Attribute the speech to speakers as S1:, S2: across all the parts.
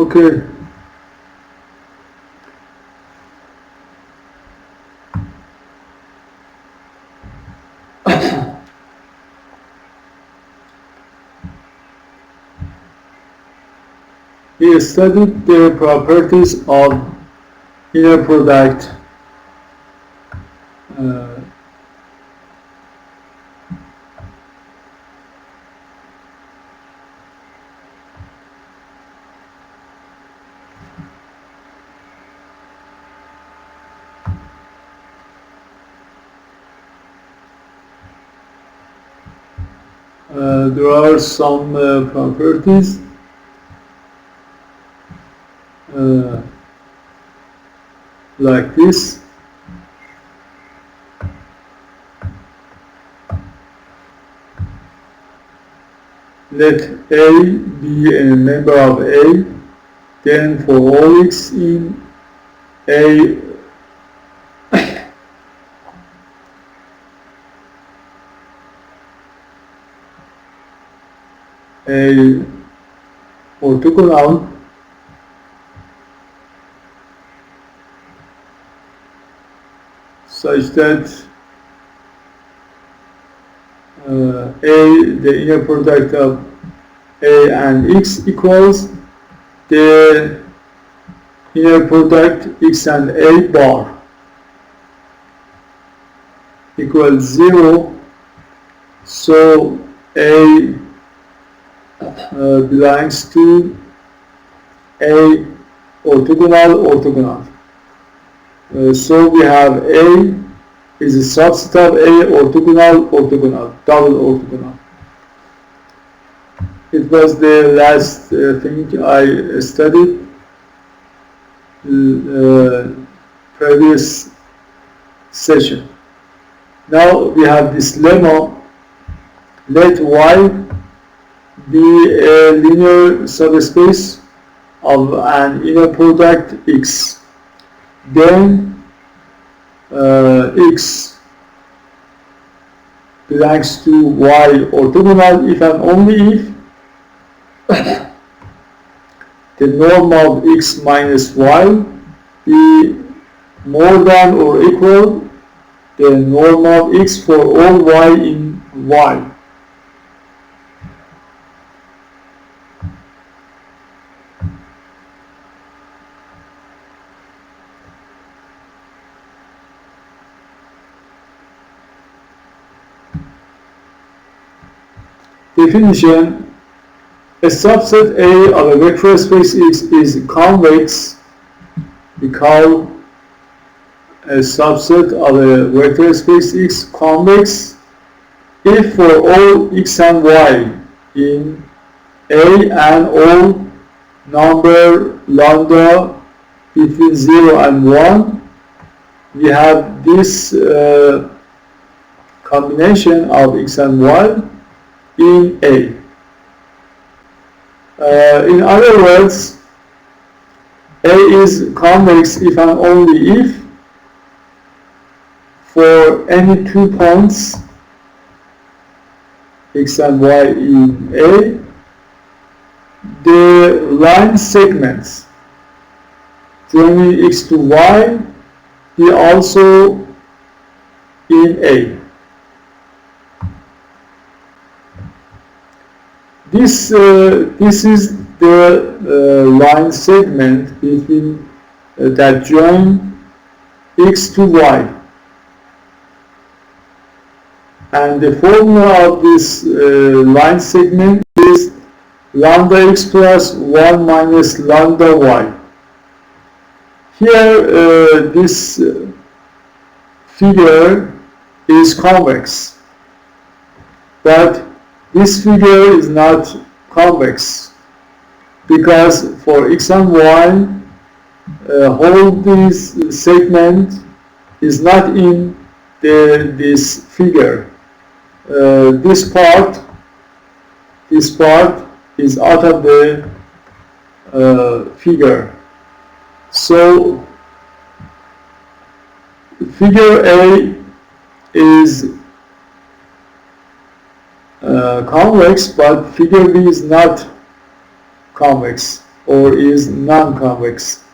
S1: Okay. He studied the properties of inner product there are some properties like this. Let A be a member of A, then for all x in A a orthogonal such that the inner product of A and X equals the inner product X and A bar equals 0. So A belongs to A orthogonal. So we have A is a subset of A orthogonal, double orthogonal. It was the last thing I studied previous session. Now we have this lemma. Let Y be a linear subspace of an inner product X. Then X belongs to Y orthogonal if and only if the norm of X minus Y be more than or equal the norm of X for all Y in Y. Definition: a subset A of a vector space X is convex. We call a subset of a vector space X convex if for all X and Y in A and all number lambda between 0 and 1, we have this combination of X and Y in A. In other words, A is convex if and only if for any 2 points X and Y in A, the line segments joining X to Y be also in A. This is the line segment between that join X to Y, and the formula of this line segment is lambda X plus 1 minus lambda Y. Here this figure is convex, but this figure is not convex because for X and Y, whole this segment is not in this figure. This part is out of the figure. So figure A is convex, but figure B is not convex or is non-convex.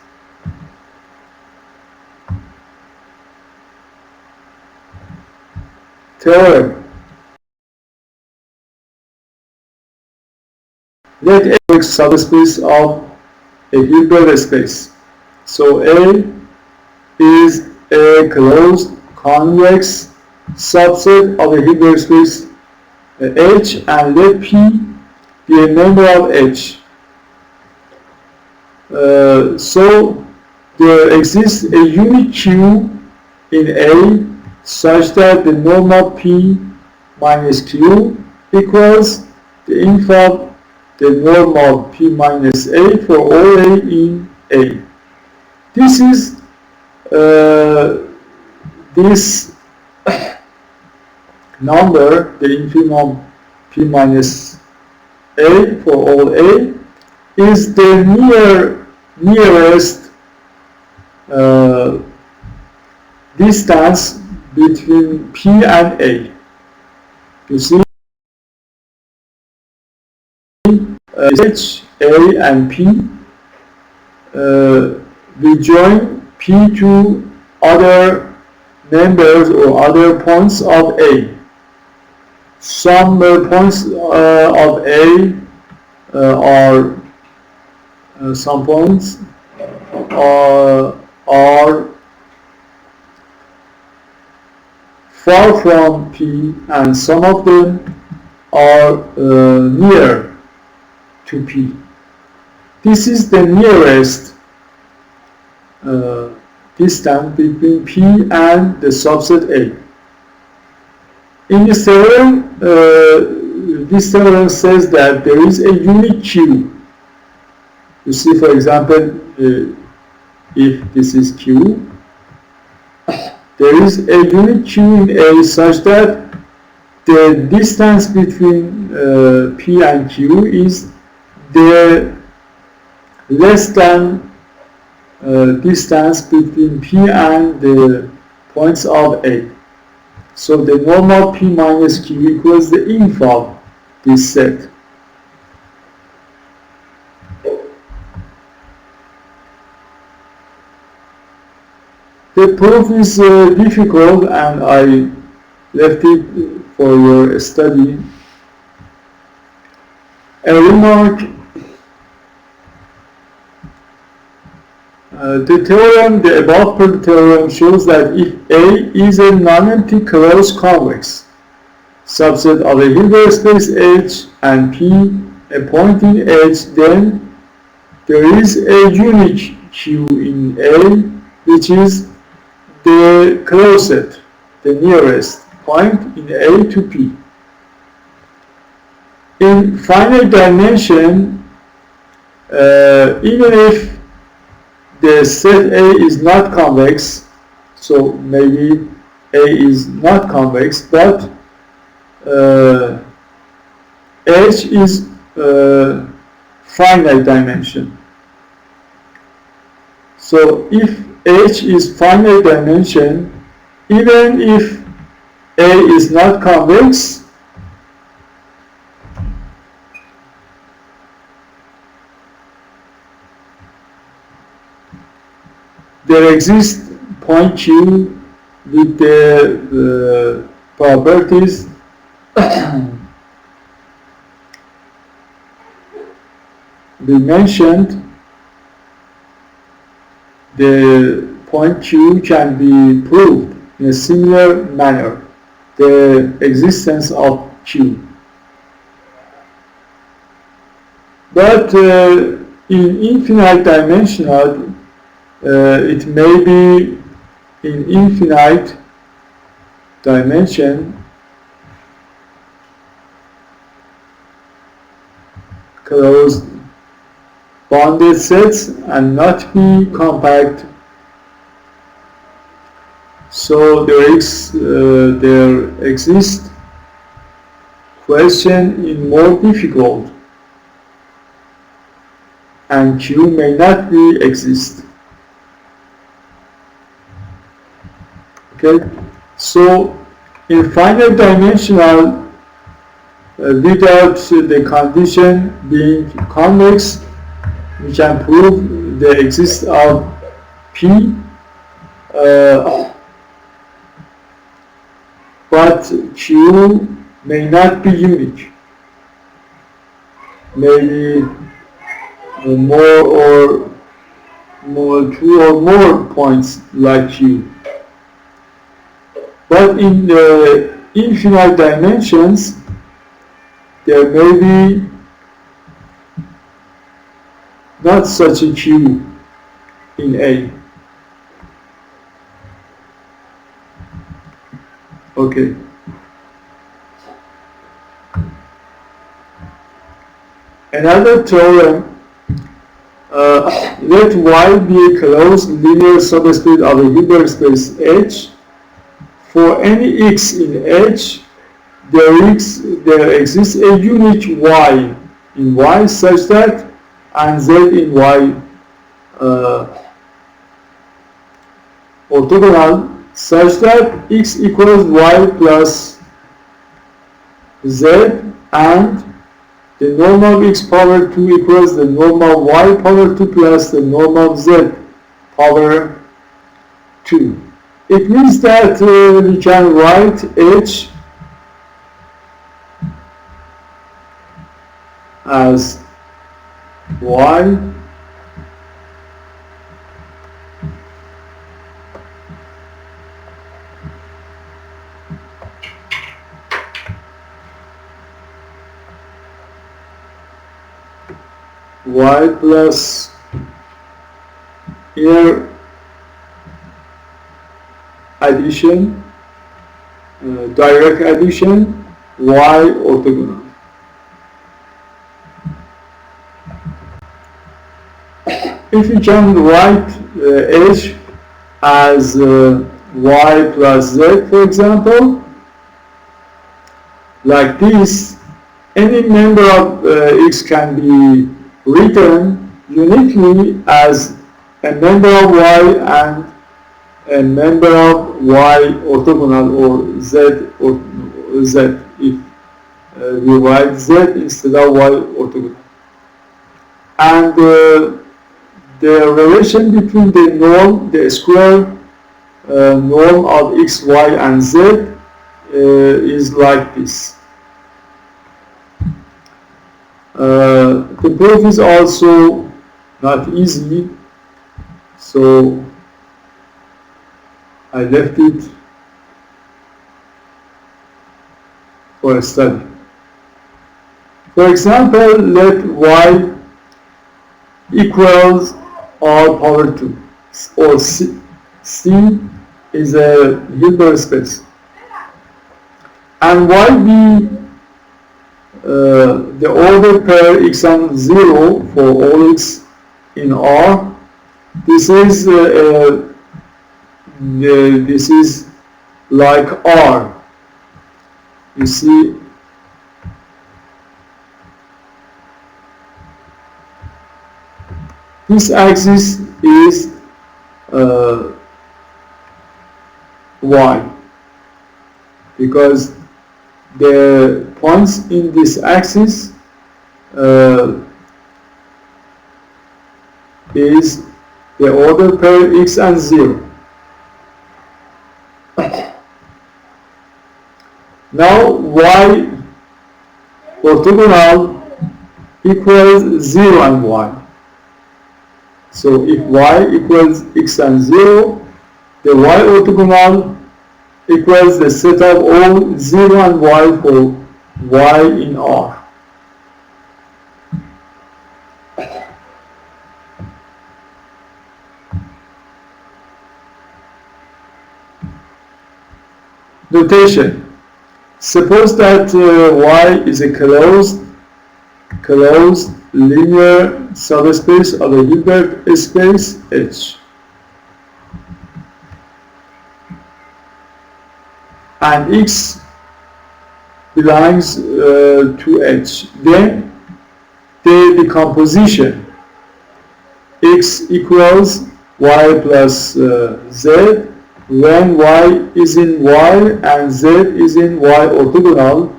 S1: Theorem. Let A be a convex subspace of a Hilbert space. So A is a closed convex subset of a Hilbert space H, and let P be a member of H. So there exists a unique Q in A such that the norm of P minus Q equals the inf of the norm of P minus A for all A in A. This is this number, the infimum P minus A for all A, is the nearest distance between P and A. You see, H, A, and P. We join P to other members or other points of A. Some points of A are some points are far from P, and some of them are near to P. This is the nearest distance between P and the subset A. In this theorem says that there is a unique Q. You see, for example, if this is Q, there is a unique Q in A such that the distance between P and Q is the less than distance between P and the points of A. So the norm of P minus Q equals the inf of this set. The proof is difficult, and I left it for your study. A remark. The above theorem shows that if A is a non-empty closed convex subset of a Hilbert space H and P a point in H, then there is a unique Q in A, which is the closest, the nearest point in A to P. In finite dimension, even if the set A is not convex, so maybe A is not convex, but H is finite dimension. So if H is finite dimension, even if A is not convex, there exists point Q with the properties we mentioned. The point Q can be proved in a similar manner, the existence of Q. But in infinite dimensional, it may be in infinite dimension closed bounded sets and not be compact. So there exists question in more difficult, and Q may not be exist. Okay, so in finite dimensional, without the condition being convex, we can prove the existence of P, but Q may not be unique. Maybe two or more points like Q. But in the infinite dimensions, there may be not such a Q in A. Okay. Another theorem, let Y be a closed linear subspace of a Hilbert space H. For any x in H, there exists a unique Y in Y such that, and Z in Y orthogonal such that x equals Y plus Z, and the normal x power 2 equals the normal Y power 2 plus the normal Z power 2. It means that we can write H as Y plus here addition, direct addition, Y orthogonal. If you can write H as Y plus Z, for example, like this, any member of X can be written uniquely as a member of Y and a member of Y orthogonal, or Z if we write Z instead of Y orthogonal. And the relation between the norm, the square norm of X, Y, and Z is like this. The proof is also not easy, so I left it for a study. For example, let Y equals R power 2, or C is a Hilbert space, and Y be the order pair x and 0 for all x in R. This is like R. You see, this axis is Y, because the points in this axis is the order pair x and 0. Now Y orthogonal equals 0 and Y. So if Y equals x and 0, the Y orthogonal equals the set of all 0 and Y for Y in R. Notation. Suppose that Y is a closed linear subspace of a Hilbert space H, and X belongs to H. Then the decomposition X equals Y plus Z, when Y is in Y and Z is in Y orthogonal.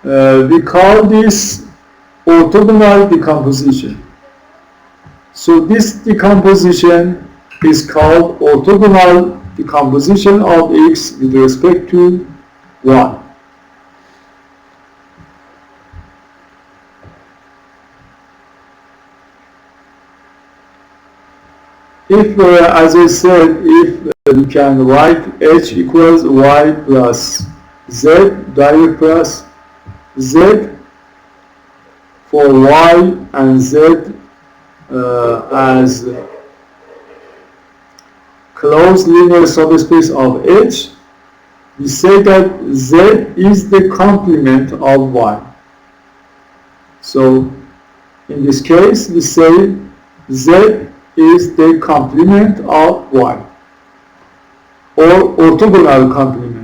S1: We call this orthogonal decomposition. So this decomposition is called orthogonal decomposition of x with respect to y. If, as I said, if we can write h equals y plus z, direct plus z for y and z as closed linear subspace of H, we say that Z is the complement of Y. So in this case, we say Z is the complement of Y, or orthogonal complement.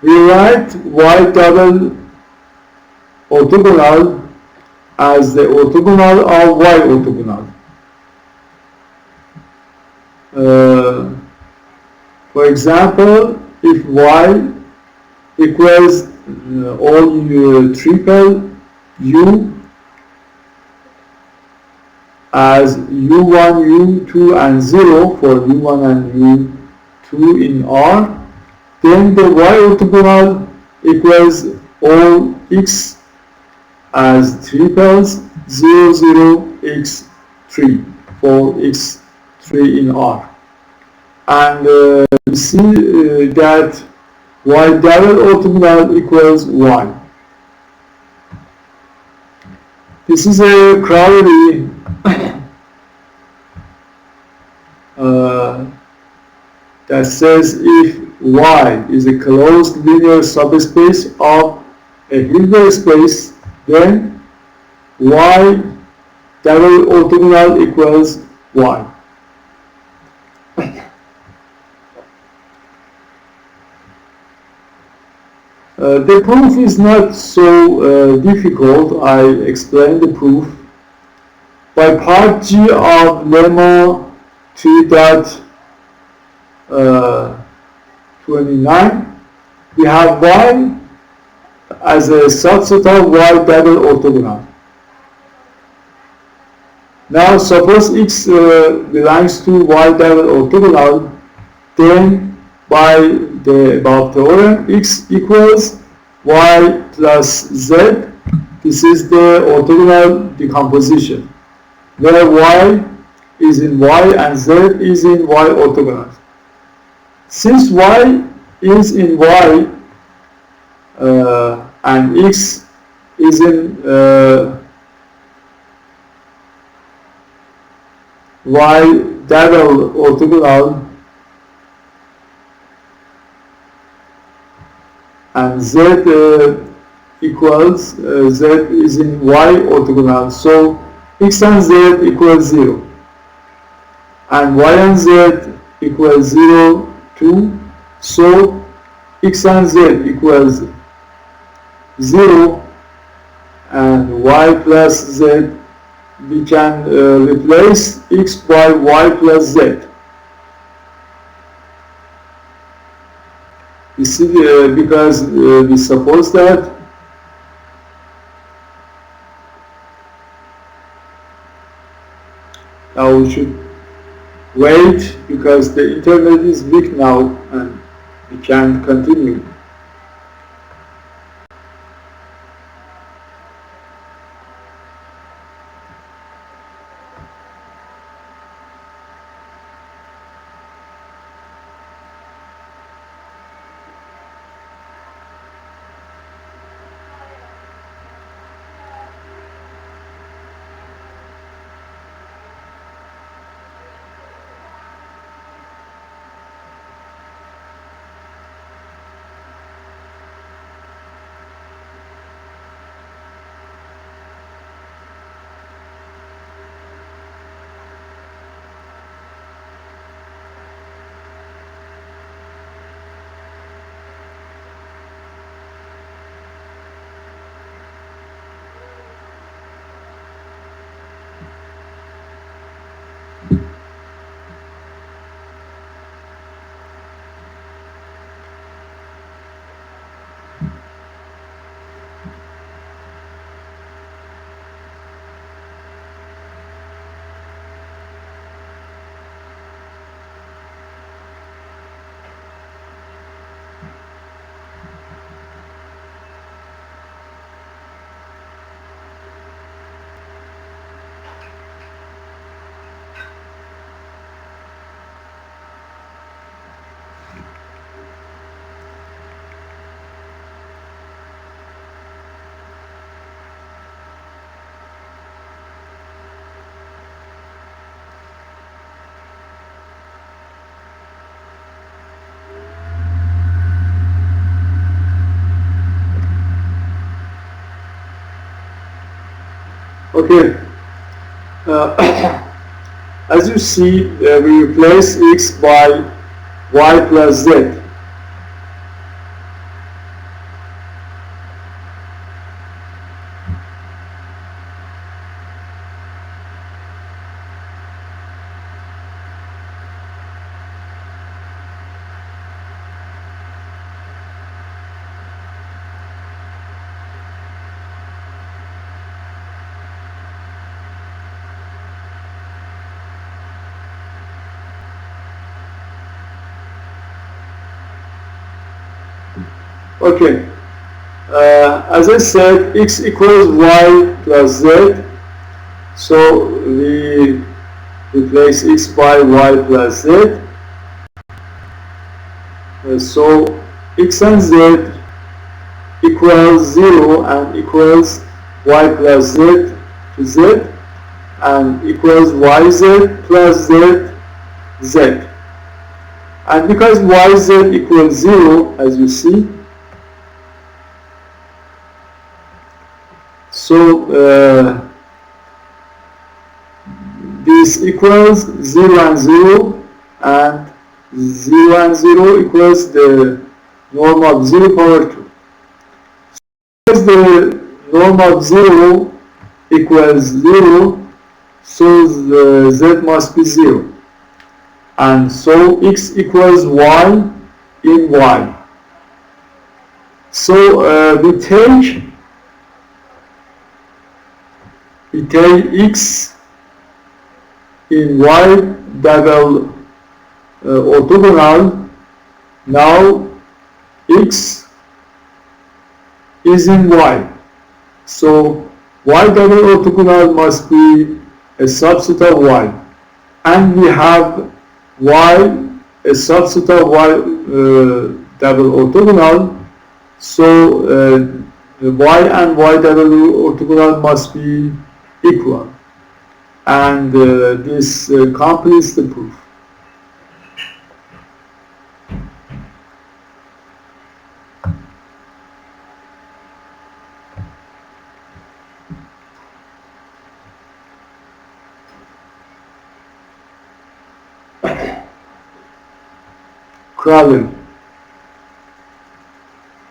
S1: We write Y double orthogonal as the orthogonal of Y orthogonal. For example, if Y equals all triple U as U1, U2 and 0 for U1 and U2 in R, then the Y orthogonal equals all X as triples 0, 0, X3 for X3 in R. And we see that Y double orthogonal equals 1. This is a corollary that says if Y is a closed linear subspace of a Hilbert space, then Y double orthogonal equals Y. The proof is not so difficult. I explain the proof. By part G of lemma 2.29, we have Y as a subset of Y double orthogonal. Now suppose X belongs to Y double orthogonal, then by the above theorem, X equals Y plus Z. This is the orthogonal decomposition, where Y is in Y and Z is in Y orthogonal. Since Y is in Y and X is in Y double orthogonal, and Z equals Z is in Y orthogonal, so X and Z equals 0, and Y and Z equals 0, 2, so X and Z equals 0, and Y plus Z, we can replace X by Y plus Z. You see, because we suppose that now we should wait because the internet is weak now and we can't continue. Okay, as you see, we replace x by y plus z. Okay, as I said, x equals y plus z, so we replace x by y plus z. So x and z equals 0 and equals y plus z to z, and equals yz plus z, z. And because yz equals 0, as you see, so this equals 0 and 0, and 0 and 0 equals the norm of 0 power 2. Because the norm of 0 equals 0, so the z must be 0. And so x equals y in y. So we take x in y double orthogonal. Now x is in y. So y double orthogonal must be a subset of y. And we have y a subset of y double orthogonal. So y and y double orthogonal must be equal. And this completes the proof. Problem.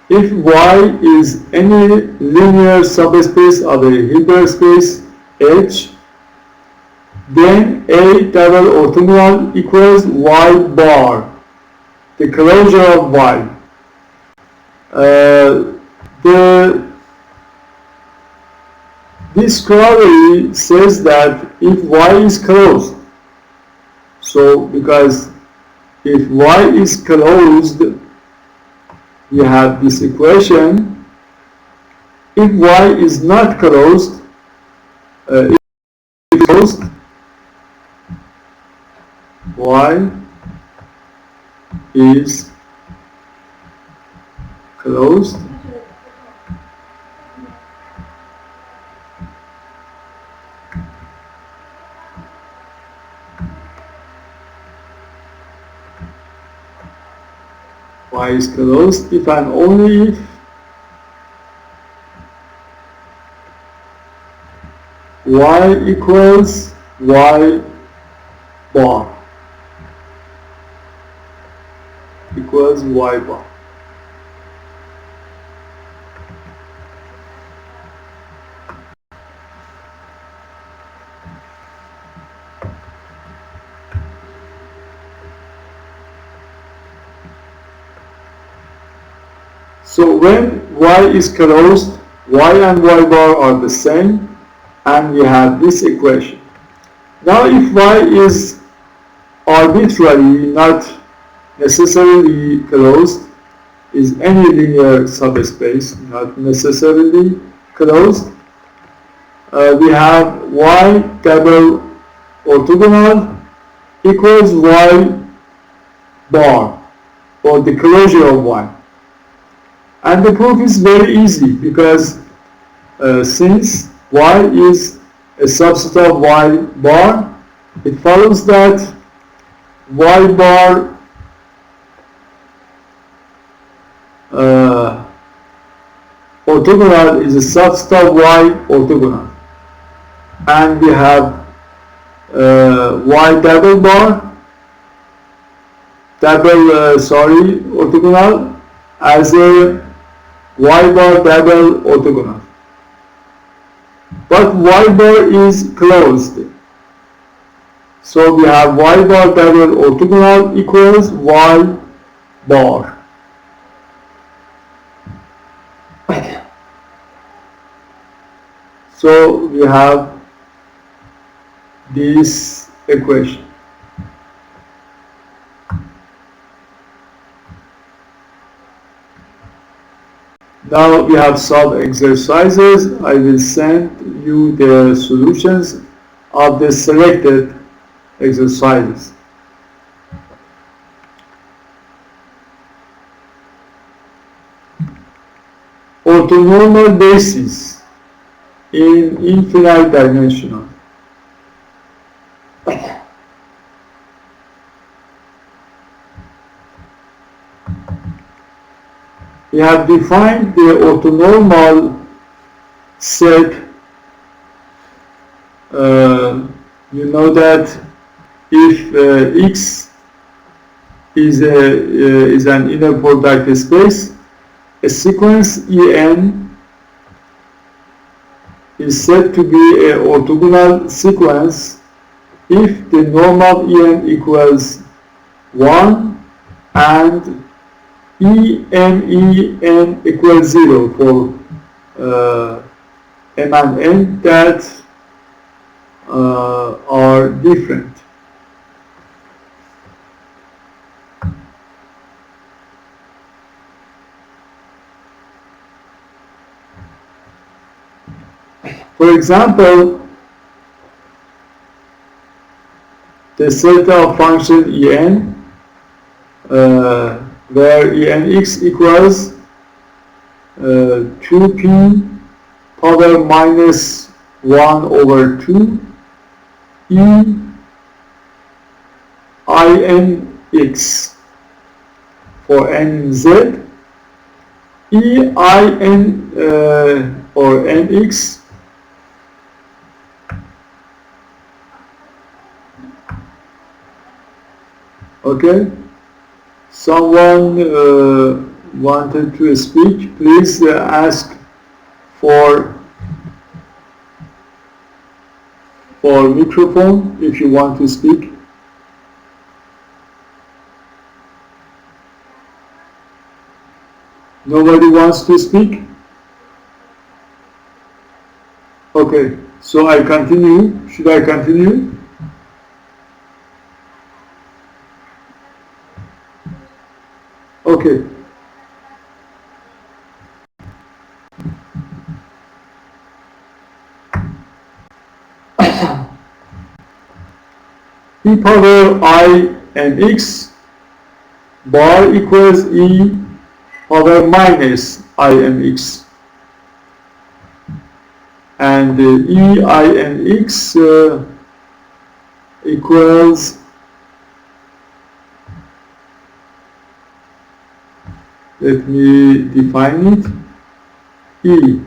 S1: If y is any linear subspace of a Hilbert space H, then A double orthogonal equals y bar, the closure of y. This corollary says that if y is closed, so because if y is closed, we have this equation. If y is not closed, y is closed. Y is closed if and only if y equals y bar equals y bar. So when y is closed, y and y bar are the same, and we have this equation. Now if y is arbitrarily, not necessarily closed, is any linear subspace, not necessarily closed, we have y double orthogonal equals y bar, or the closure of y. And the proof is very easy, because since y is a subset of y bar, it follows that y bar orthogonal is a subset of y orthogonal. and we have y double bar, orthogonal as a y bar double orthogonal. But y bar is closed. So we have y bar double orthogonal equals y bar. So we have this equation. Now we have solved exercises. I will send you the solutions of the selected exercises. Orthonormal bases in infinite dimensional. We have defined the orthonormal set. You know that if X is an inner product space, a sequence En is said to be an orthogonal sequence if the normal En equals 1 and En equals 0 for M and N that are different. For example, the set of function En where Enx equals 2p power minus 1 over 2 Enx for nz, Ein or Nx okay. Someone wanted to speak. Please ask for microphone if you want to speak. Nobody wants to speak? Okay, so I continue. Should I continue? Okay. E power I and x bar equals E power minus I and x. And E I and x equals, let me define it, E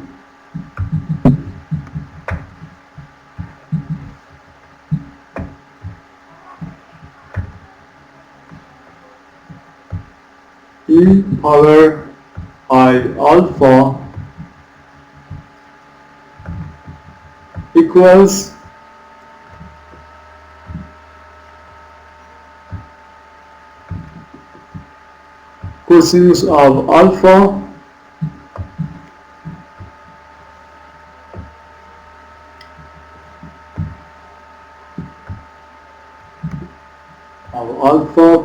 S1: power I alpha equals cosinus of alpha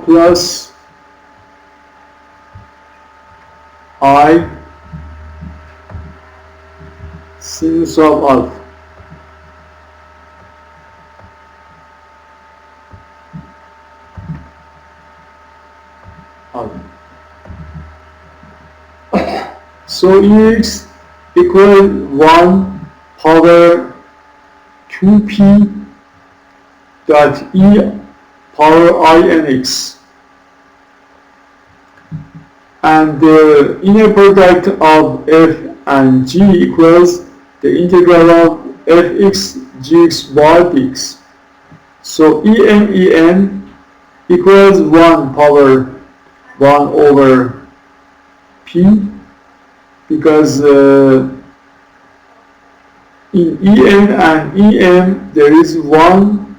S1: plus I sinus of alpha. So Ex equal 1 power 2p dot E power I n x, and the inner product of f and g equals the integral of fx gx bar dx. So en equals 1 power 1 over p, because in en and em there is 1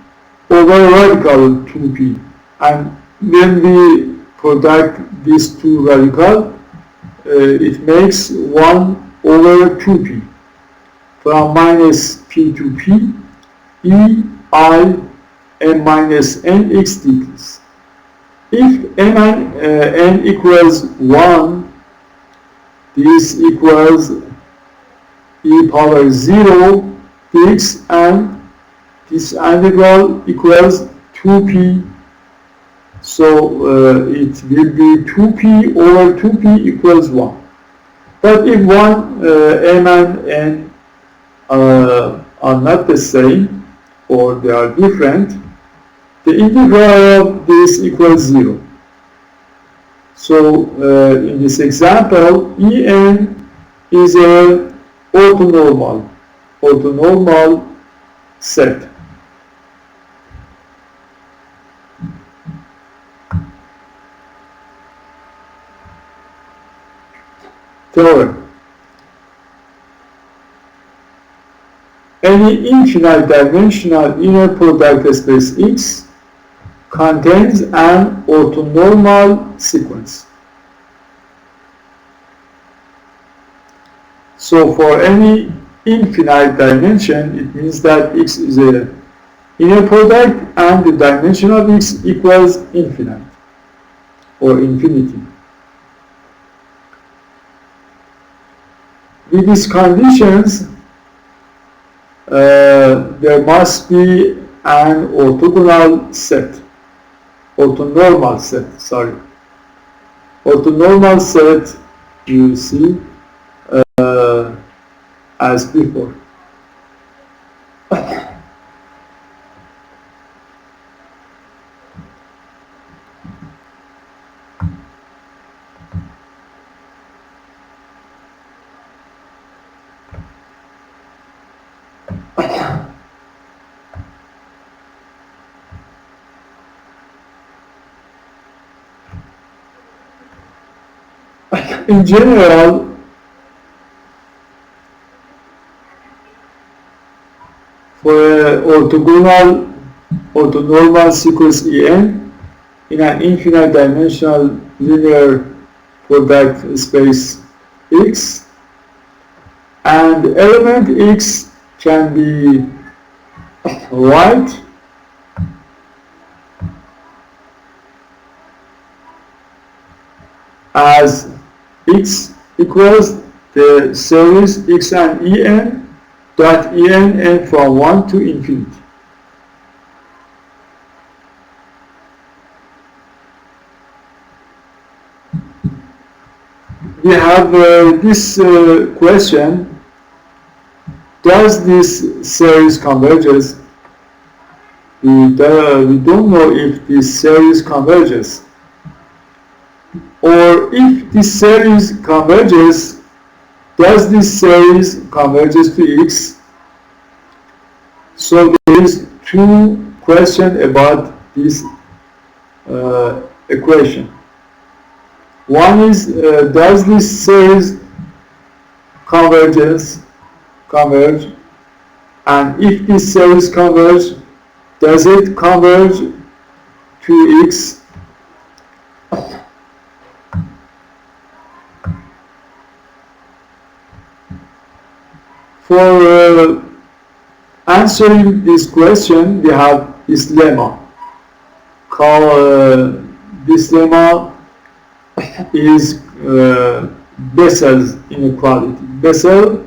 S1: over radical 2p, and when we product these two radical, it makes 1 over 2p. From minus p to p, e I m minus n x dx. If m and n equals 1, this equals e power 0 dx, and this integral equals 2p. So it will be 2p over 2p equals 1. But if m and n are not the same, or they are different, the integral of this equals 0. So in this example, En is a orthonormal set. Theorem. Any infinite dimensional inner product space X contains an orthonormal sequence. So for any infinite dimension, it means that X is a inner product and the dimension of X equals infinite or infinity. With these conditions, there must be an orthogonal set, orthonormal set, you see, as before. In general, for an orthonormal sequence En in an infinite dimensional linear product space X, and the element X can be right as X equals the series X and En dot En n from 1 to infinity. We have this question: does this series converges? We don't know if this series converges. Or if this series converges, does this series converges to X? So there is two questions about this equation. One is, does this series converge? And if this series converge, does it converge to X? For answering this question, we have this lemma. This lemma is Bessel's inequality. Bessel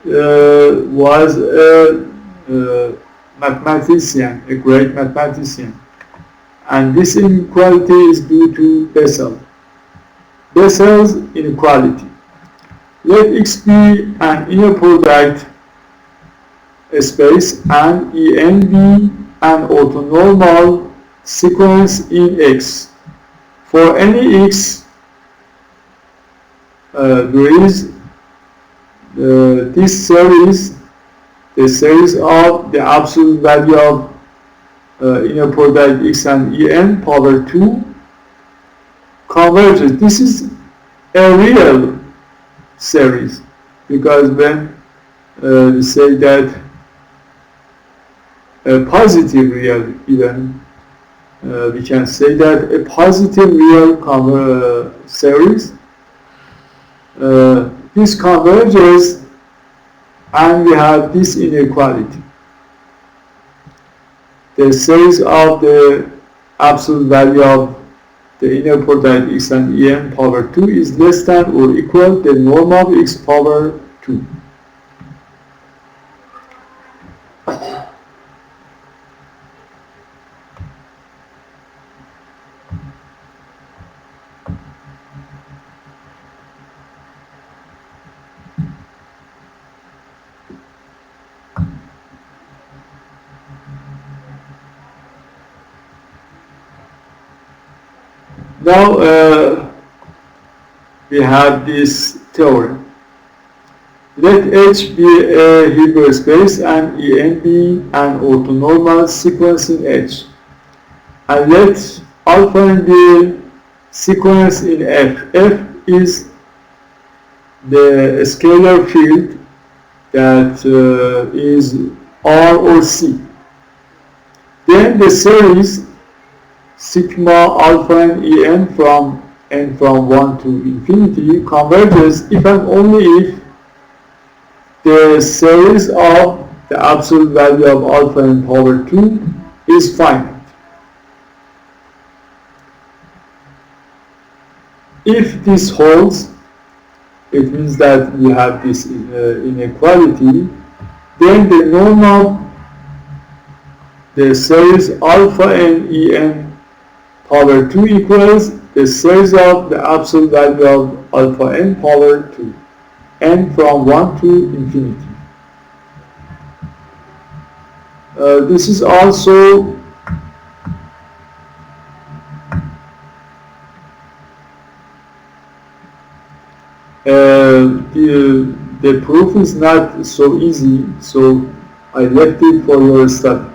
S1: was a mathematician, a great mathematician, and this inequality is due to Bessel's inequality. Let X be an inner product space and En be an orthonormal sequence in X. For any X, there is this series, the series of the absolute value of inner product x and en power 2 converges. This is a real series, because when we say that a positive real, even we can say that a positive real series, this converges and we have this inequality. The series of the absolute value of the inner product x and en power 2 is less than or equal the norm of x power 2. Now we have this theorem. Let H be a Hilbert space and En be an orthonormal sequence in H. And let alpha n be sequence in F. F is the scalar field that is R or C. Then the series sigma alpha n En from n from 1 to infinity converges if and only if the series of the absolute value of alpha n power 2 is finite. If this holds, it means that we have this inequality, then the norm of the series alpha n En power 2 equals the series of the absolute value of alpha n power 2, n from 1 to infinity. This is also the proof is not so easy, so I left it for your study.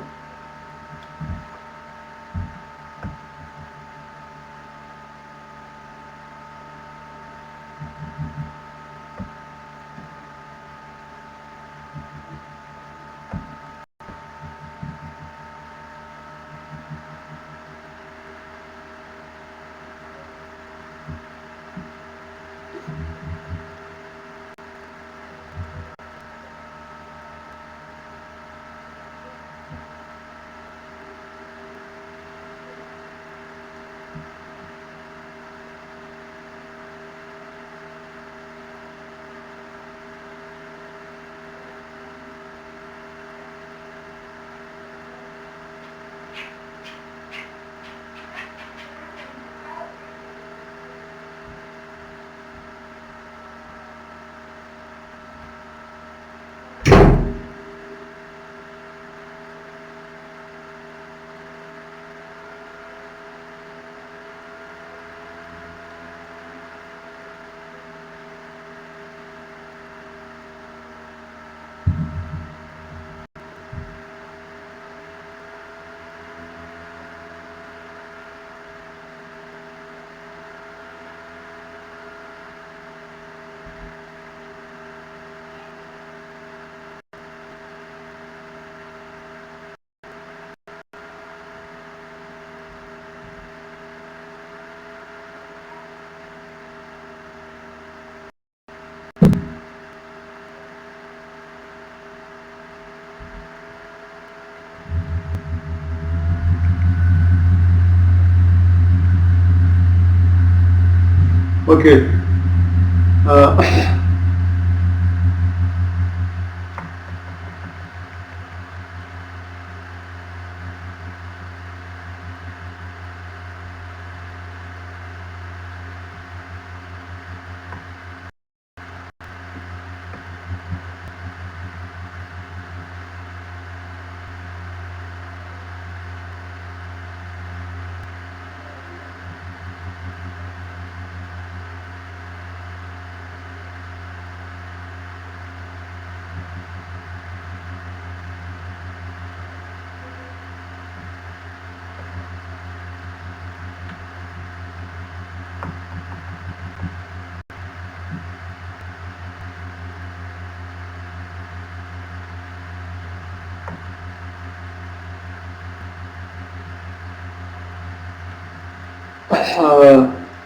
S1: Okay.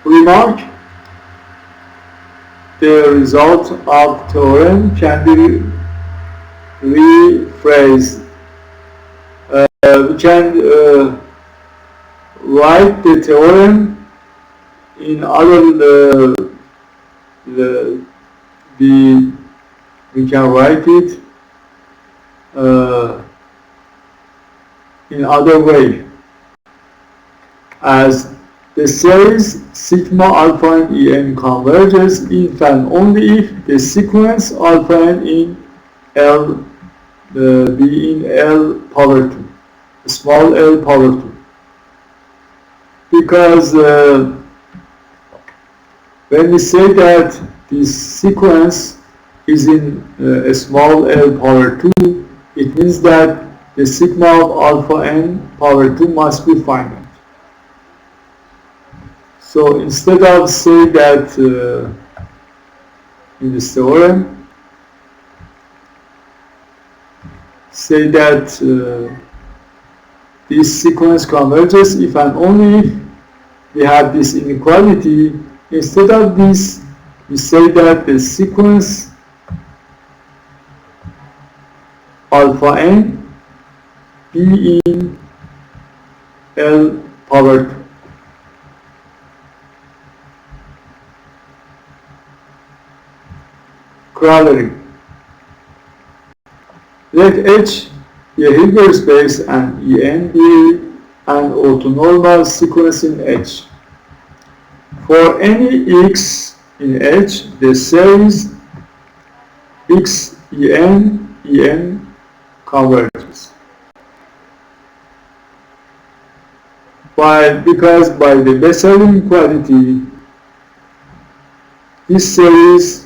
S1: Remark: the result of theorem can be rephrased. We can write the theorem in other we can write it in other way, as the series sigma alpha n en converges if and only if the sequence alpha n in L be in L power 2, small L power 2. Because when we say that this sequence is in a small L power 2, it means that the sigma of alpha n power 2 must be finite. So instead of saying that in this theorem, say that this sequence converges if and only if we have this inequality. Instead of this, we say that the sequence alpha n be in L power 2. Corollary: let H be a Hilbert space and En be an orthonormal sequence in H. For any x in H, the series x En converges. Because by the Bessel inequality, this series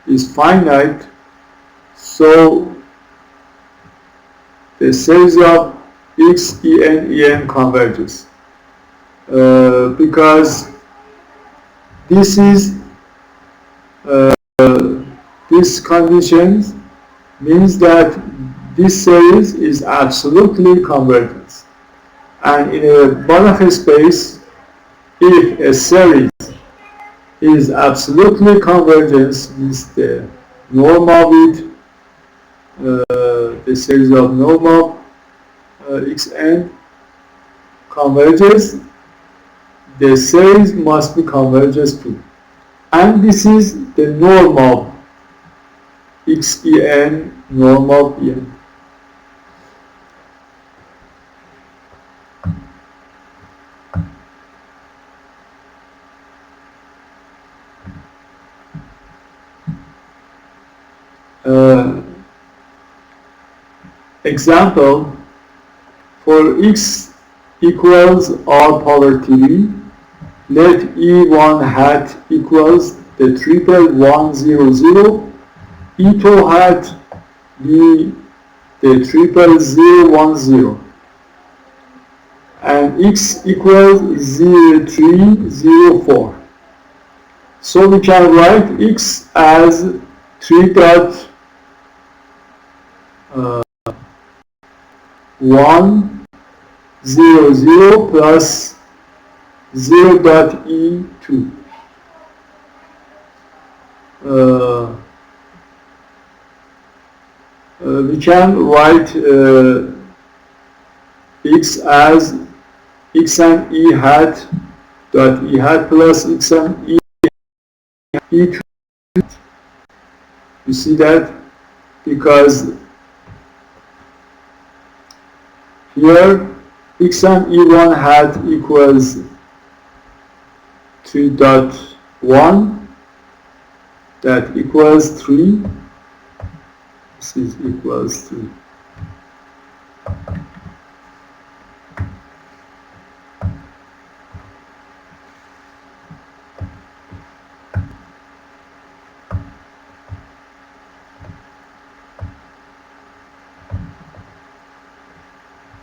S1: is finite, so the series of x En converges. Because this is this condition means that this series is absolutely convergent, and in a Banach space, if a series is absolutely convergent, means the normal with the series of normal xn converges, the series must be convergent too. And this is the normal xen normal En. Example: for x equals r power 3, let E1 hat equals the triple 1 0 0, E2 hat be the triple 0 1 0, and x equals 0 3 0 4. So we can write x as 3 dot 1 0 0 plus 0 dot E2. We can write x as x and E hat dot E hat plus x and E2. You see that? Because here x and E1 hat equals 3.1, that equals 3. This is equals 3.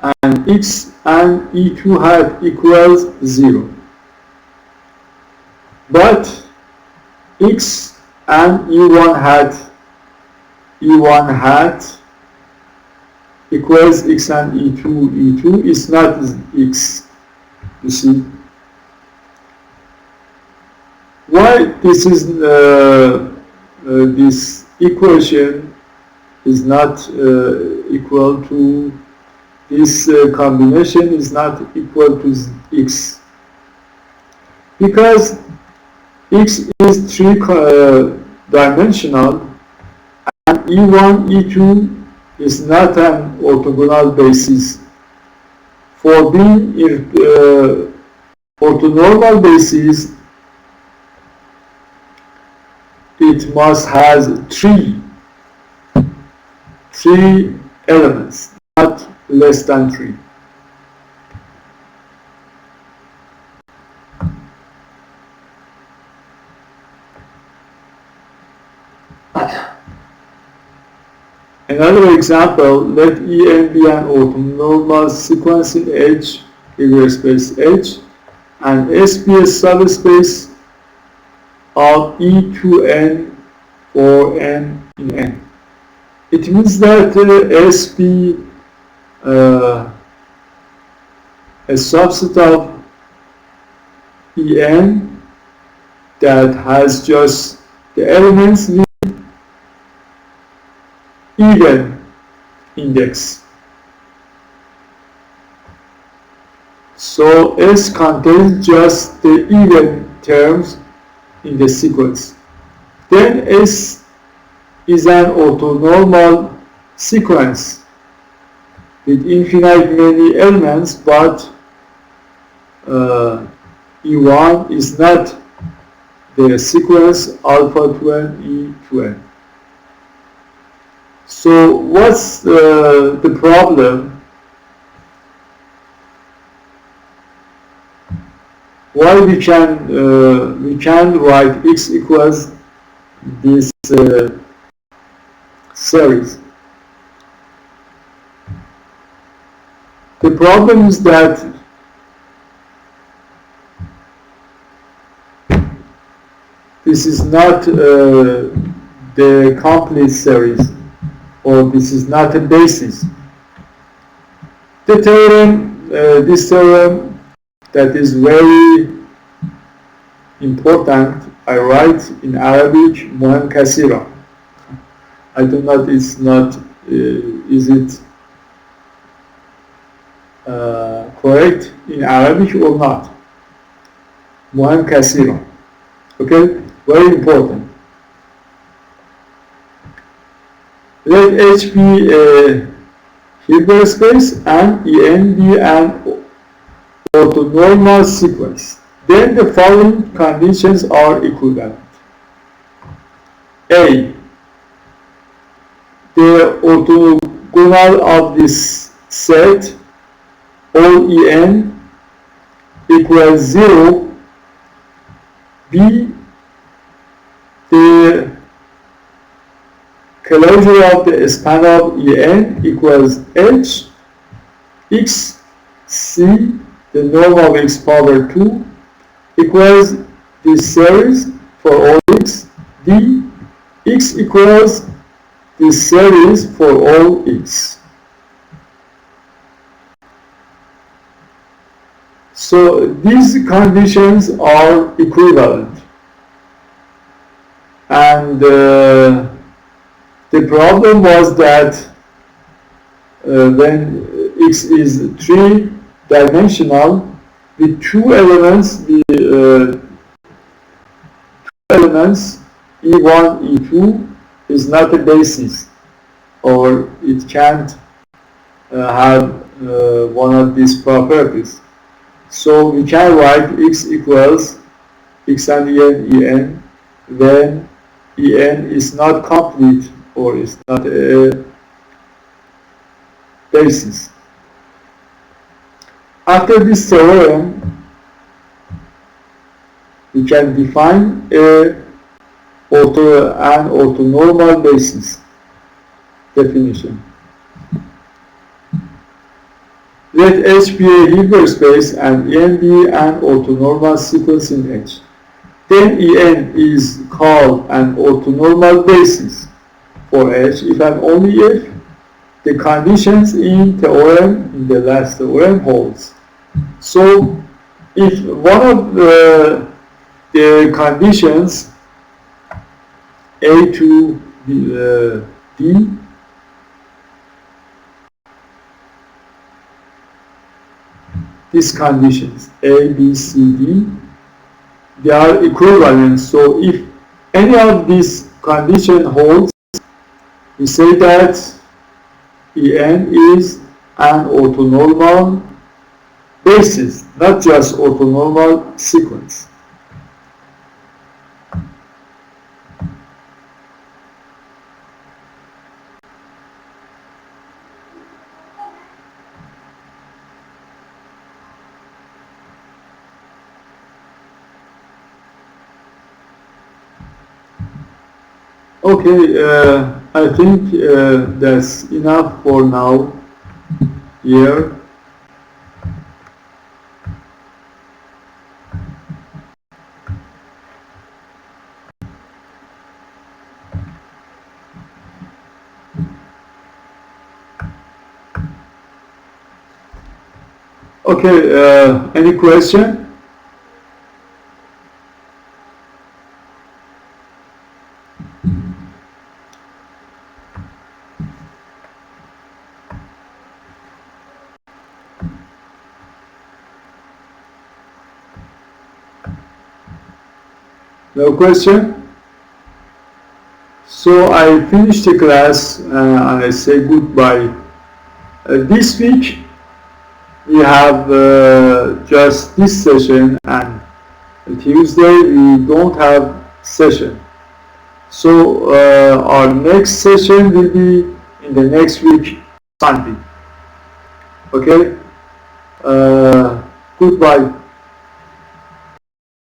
S1: And x and E2 hat equals 0. But x and E1 hat equals x and E2. E2 is not x. You see, why this is this equation is not equal to this combination is not equal to x, because x is three-dimensional and E1, E2 is not an orthogonal basis. For being orthonormal basis, it must have three elements, not less than 3. Another example, let En be an orthonormal sequence in H, Hilbert space H, and S be a subspace of E2n for n in N. It means that S be a subset of En that has just the elements with even index. So S contains just the even terms in the sequence. Then S is an orthonormal sequence with infinite many elements, but E1 is not the sequence alpha to n, E to n. So what's the problem? Why we can write x equals this series? The problem is that this is not the complete series, or this is not a basis. The theorem, this theorem that is very important, I write in Arabic مهم كثيرا. I do not, it's not, is it correct in Arabic or not? مهم كثيرا. Okay, very important. Let H be a Hilbert space and En be an orthonormal sequence. Then the following conditions are equivalent. A. The orthogonal of this set, all En equals 0. B. The closure of the span of En equals H. X, C, the norm of x power 2 equals this series for all x. D, x equals this series for all x. So these conditions are equivalent, and the problem was that when x is 3-dimensional with 2 elements, the 2 elements E1, E2 is not a basis, or it can't have one of these properties. So we can write x equals x and En when En is not complete, or is not a basis. After this theorem, we can define an orthonormal basis definition. Let H be a Hilbert space and En be an orthonormal sequence in H. Then En is called an orthonormal basis for H if and only if the conditions in the last theorem holds. So if one of the conditions A to D these conditions A, B, C, D, they are equivalent. So if any of these condition holds, we say that En is an orthonormal basis, not just orthonormal sequence. Okay, I think that's enough for now here. Okay, any question? No question? So I finished the class and I say goodbye. This week we have just this session, and Tuesday we don't have session. So our next session will be in the next week, Sunday. Okay? Goodbye.